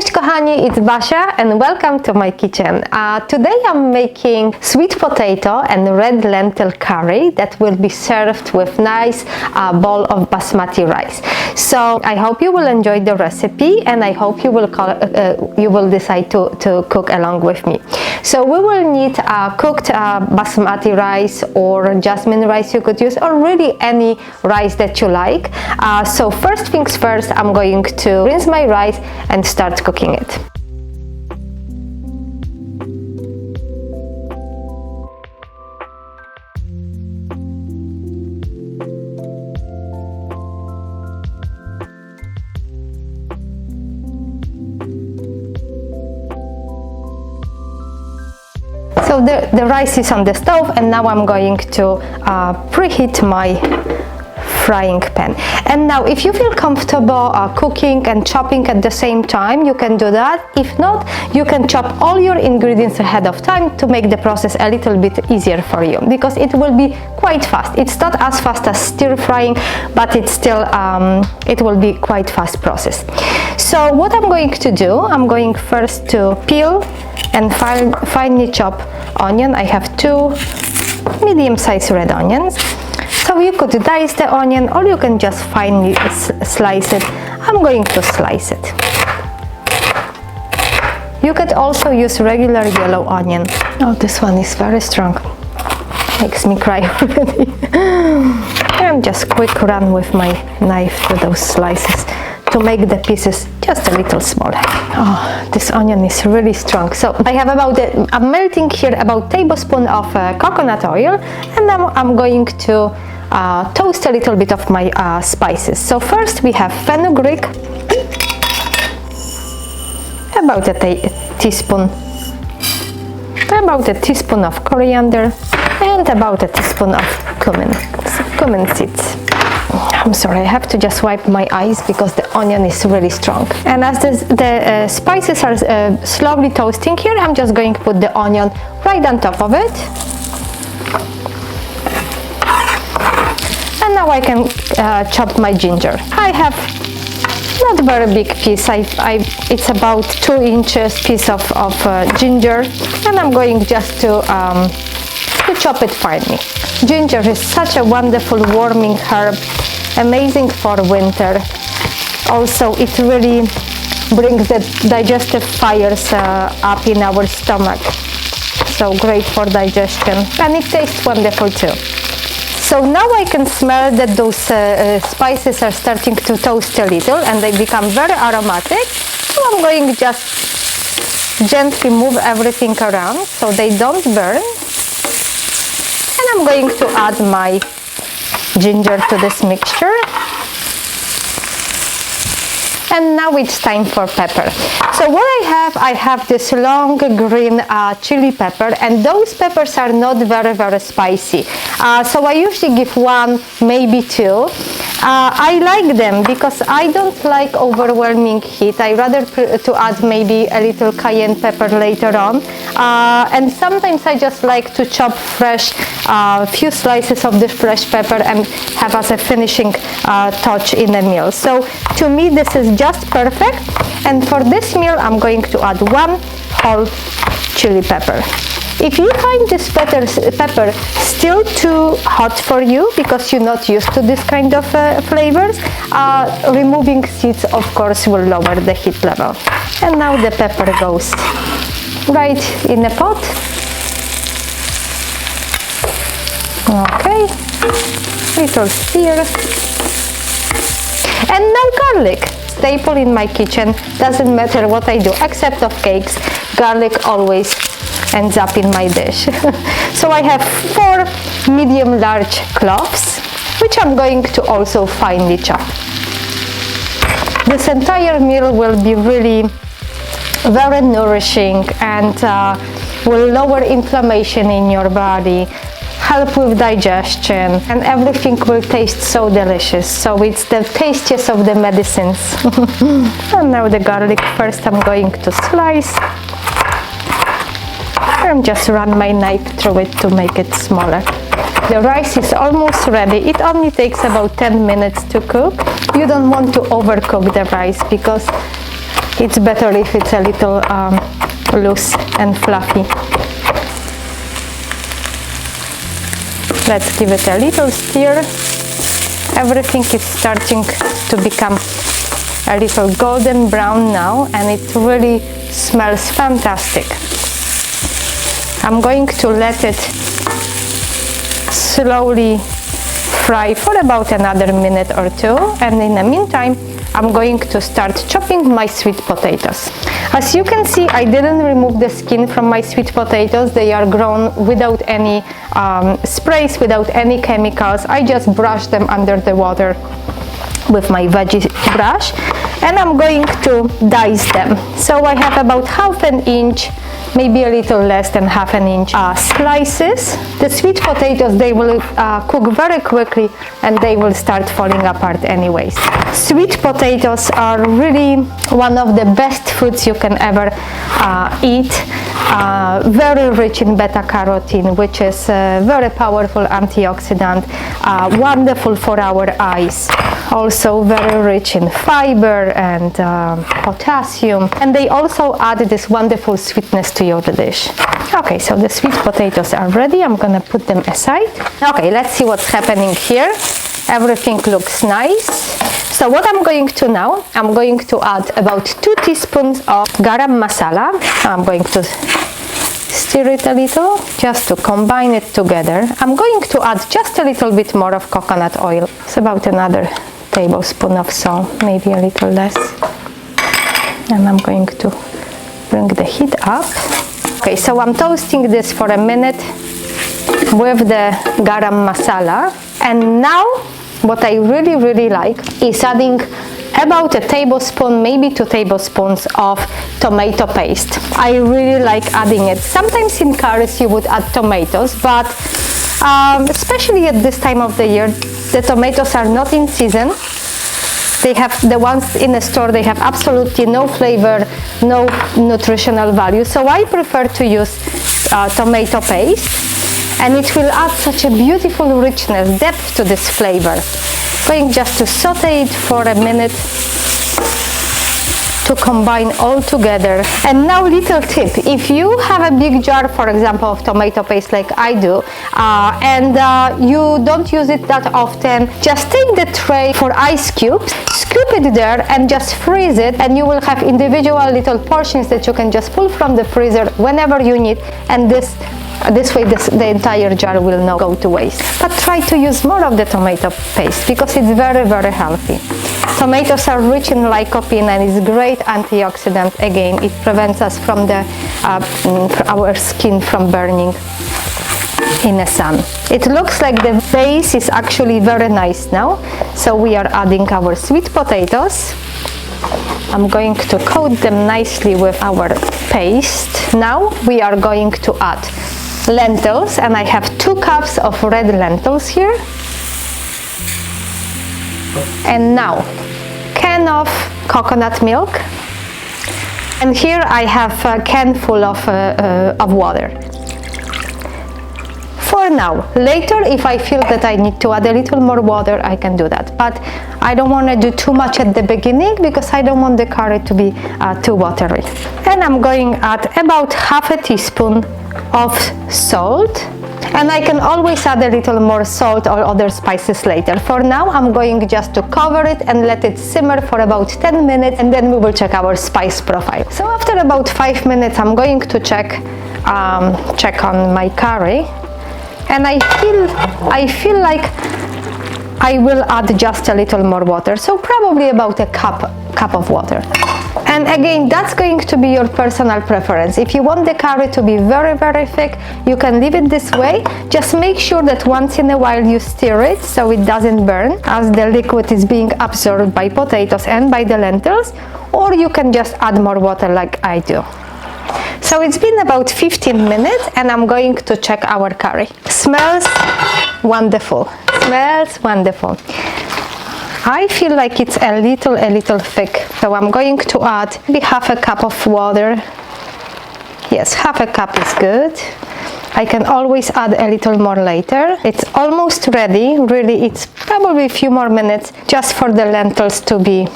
Cześć kochani, it's Basia and welcome to my kitchen. Today I'm making sweet potato and red lentil curry that will be served with nice bowl of basmati rice. So I hope you will enjoy the recipe and I hope you will decide to cook along with me. So we will need cooked basmati rice or jasmine rice you could use, or really any rice that you like. So first things first, I'm going to rinse my rice and start cooking it. So the rice is on the stove, and now I'm going to preheat my frying pan. And now if you feel comfortable cooking and chopping at the same time, you can do that. If not, you can chop all your ingredients ahead of time to make the process a little bit easier for you, because it will be quite fast. It's not as fast as stir frying, but it's still it will be quite fast process. So what I'm going to do, I'm going first to peel and finely chop onion. I have 2 medium-sized red onions. So you could dice the onion or you can just finely slice it. I'm going to slice it. You could also use regular yellow onion. Oh, this one is very strong. Makes me cry already. And just quick run with my knife to those slices to make the pieces just a little smaller. Oh, this onion is really strong. So I have I'm melting here about tablespoon of coconut oil, and now I'm going to toast a little bit of my spices. So first we have fenugreek, about a teaspoon of coriander, and about a teaspoon of cumin seeds. I'm sorry, I have to just wipe my eyes because the onion is really strong. And as the spices are slowly toasting here, I'm just going to put the onion right on top of it. And now I can chop my ginger. I have not very big piece. It's about 2 inches piece of ginger, and I'm going just to chop it finely. Ginger is such a wonderful warming herb, amazing for winter. Also, it really brings the digestive fires up in our stomach. So great for digestion, and it tastes wonderful too. So now I can smell that those spices are starting to toast a little and they become very aromatic. So I'm going to just gently move everything around so they don't burn. And I'm going to add my ginger to this mixture. And now it's time for pepper. So what I have this long green chili pepper, and those peppers are not very spicy. So I usually give 1, maybe 2. I like them because I don't like overwhelming heat. I rather to add maybe a little cayenne pepper later on. And sometimes I just like to chop fresh, few slices of the fresh pepper and have as a finishing touch in a meal. So to me this is just perfect. And for this meal I'm going to add 1 whole chili pepper. If you find this pepper still too hot for you because you're not used to this kind of flavors, removing seeds of course will lower the heat level. And now the pepper goes right in a pot. Okay, little stir. And now garlic. Staple in my kitchen, doesn't matter what I do except of cakes, garlic always ends up in my dish. So I have 4 medium large cloves, which I'm going to also finely chop. This entire meal will be really very nourishing and will lower inflammation in your body, help with digestion, and everything will taste so delicious. So it's the tastiest of the medicines. And now the garlic, first I'm going to slice and just run my knife through it to make it smaller. The rice is almost ready. It only takes about 10 minutes to cook. You don't want to overcook the rice because it's better if it's a little loose and fluffy. Let's give it a little stir. Everything is starting to become a little golden brown now, and it really smells fantastic. I'm going to let it slowly fry for about another minute or two, and in the meantime I'm going to start chopping my sweet potatoes. As you can see, I didn't remove the skin from my sweet potatoes. They are grown without any sprays, without any chemicals. I just brush them under the water with my veggie brush, and I'm going to dice them. So I have about half an inch, maybe a little less than half an inch slices. The sweet potatoes, they will cook very quickly and they will start falling apart anyways. Sweet potatoes are really one of the best foods you can ever eat. Very rich in beta carotene, which is a very powerful antioxidant, wonderful for our eyes. Also very rich in fiber and potassium, and they also add this wonderful sweetness to your dish. Okay, so the sweet potatoes are ready. I'm gonna put them aside. Okay, let's see what's happening here. Everything looks nice. So what I'm going to now, I'm going to add about 2 teaspoons of garam masala. I'm going to stir it a little just to combine it together. I'm going to add just a little bit more of coconut oil. It's about another tablespoon of salt, maybe a little less. And I'm going to bring the heat up. Okay, so I'm toasting this for a minute with the garam masala. And now what I really like is adding about a tablespoon, maybe 2 tablespoons of tomato paste. I really like adding it. Sometimes in curries you would add tomatoes, but especially at this time of the year, the tomatoes are not in season. They have, the ones in the store, they have absolutely no flavor, no nutritional value. So I prefer to use tomato paste, and it will add such a beautiful richness, depth to this flavor. Going just to saute it for a minute to combine all together. And now little tip, if you have a big jar, for example, of tomato paste like I do, and you don't use it that often, just take the tray for ice cubes, scoop it there and just freeze it, and you will have individual little portions that you can just pull from the freezer whenever you need, and this way the entire jar will not go to waste. But try to use more of the tomato paste because it's very healthy. Tomatoes are rich in lycopene and it's great antioxidant. Again, it prevents us from our skin from burning in the sun. It looks like the base is actually very nice now. So we are adding our sweet potatoes. I'm going to coat them nicely with our paste. Now we are going to add lentils, and I have 2 cups of red lentils here. And now can of coconut milk, and here I have a can full of water. For now, later if I feel that I need to add a little more water, I can do that, but I don't want to do too much at the beginning because I don't want the curry to be too watery. And I'm going to add about half a teaspoon of salt, and I can always add a little more salt or other spices later. For now, I'm going just to cover it and let it simmer for about 10 minutes, and then we will check our spice profile. So after about 5 minutes, I'm going to check on my curry, and I feel like I will add just a little more water, so probably about a cup of water. And again, that's going to be your personal preference. If you want the curry to be very thick, you can leave it this way. Just make sure that once in a while you stir it so it doesn't burn as the liquid is being absorbed by potatoes and by the lentils, or you can just add more water like I do. So it's been about 15 minutes and I'm going to check our curry. Smells wonderful. Smells wonderful. I feel like it's a little thick, so I'm going to add maybe half a cup of water. Yes, half a cup is good. I can always add a little more later. It's almost ready. Really, it's probably a few more minutes just for the lentils to be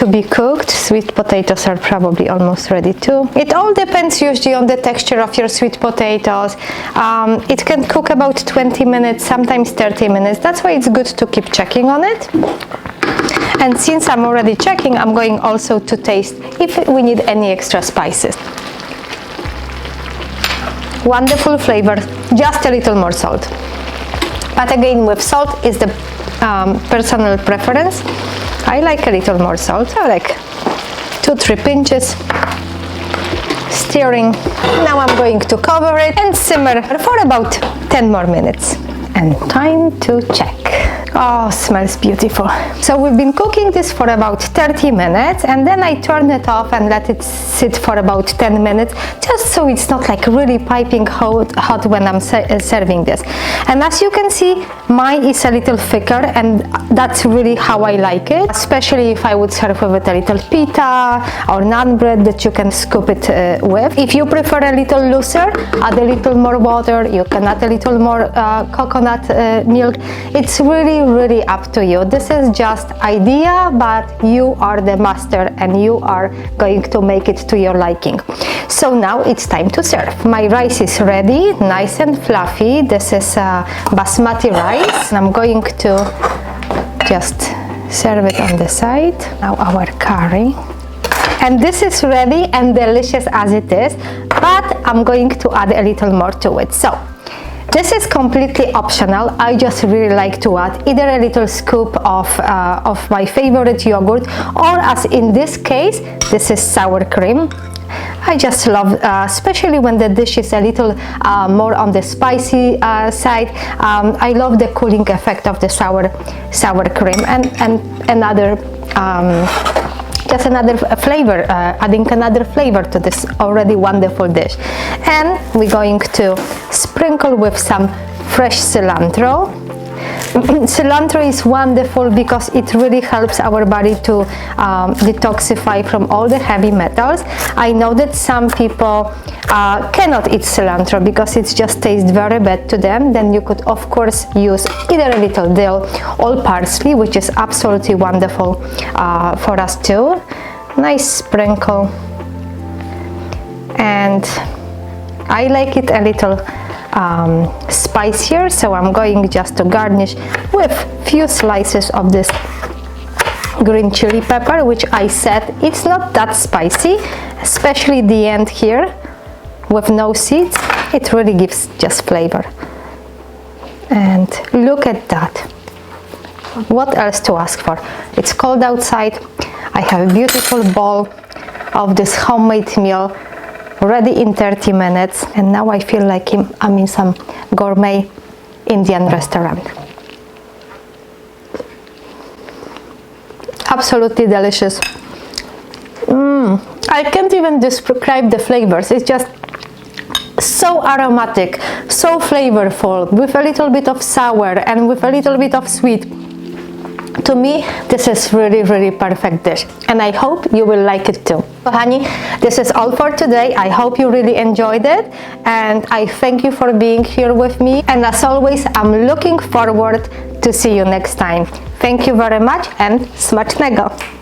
to be cooked. Sweet potatoes are probably almost ready too. It all depends usually on the texture of your sweet potatoes. It can cook about 20 minutes, sometimes 30 minutes. That's why it's good to keep checking on it. And since I'm already checking, I'm going also to taste if we need any extra spices. Wonderful flavor, just a little more salt. But again, with salt is the personal preference. I like a little more salt, I like 2-3 pinches. Stirring. Now I'm going to cover it and simmer for about 10 more minutes. And time to check. Oh, smells beautiful. So we've been cooking this for about 30 minutes and then I turn it off and let it sit for about 10 minutes just so it's not like really piping hot when I'm serving this. And as you can see, mine is a little thicker and that's really how I like it, especially if I would serve with a little pita or naan bread that you can scoop it with. If you prefer a little looser, add a little more water, you can add a little more coconut milk. It's really up to you. This is just idea, but you are the master and you are going to make it to your liking. So now it's time to serve. My rice is ready, nice and fluffy. This is basmati rice. I'm going to just serve it on the side. Now our curry. And this is ready and delicious as it is, but I'm going to add a little more to it. So this is completely optional. I just really like to add either a little scoop of my favorite yogurt, or as in this case, this is sour cream. I just love, especially when the dish is a little more on the spicy side. I love the cooling effect of the sour cream and another. Just another flavor, adding another flavor to this already wonderful dish. And we're going to sprinkle with some fresh cilantro. Cilantro is wonderful because it really helps our body to detoxify from all the heavy metals. I know that some people cannot eat cilantro because it just tastes very bad to them. Then you could of course use either a little dill or parsley, which is absolutely wonderful for us too. Nice sprinkle, and I like it a little spicier, so I'm going just to garnish with few slices of this green chili pepper, which I said it's not that spicy, especially the end here with no seeds. It really gives just flavor. And look at that. What else to ask for? It's cold outside. I have a beautiful bowl of this homemade meal ready in 30 minutes, and now I feel like I'm in some gourmet Indian restaurant. Absolutely delicious. I can't even describe the flavors. It's just so aromatic, so flavorful, with a little bit of sour and with a little bit of sweet. To me, this is really perfect dish, and I hope you will like it too. Kochani, this is all for today. I hope you really enjoyed it, and I thank you for being here with me. And as always, I'm looking forward to see you next time. Thank you very much and smacznego!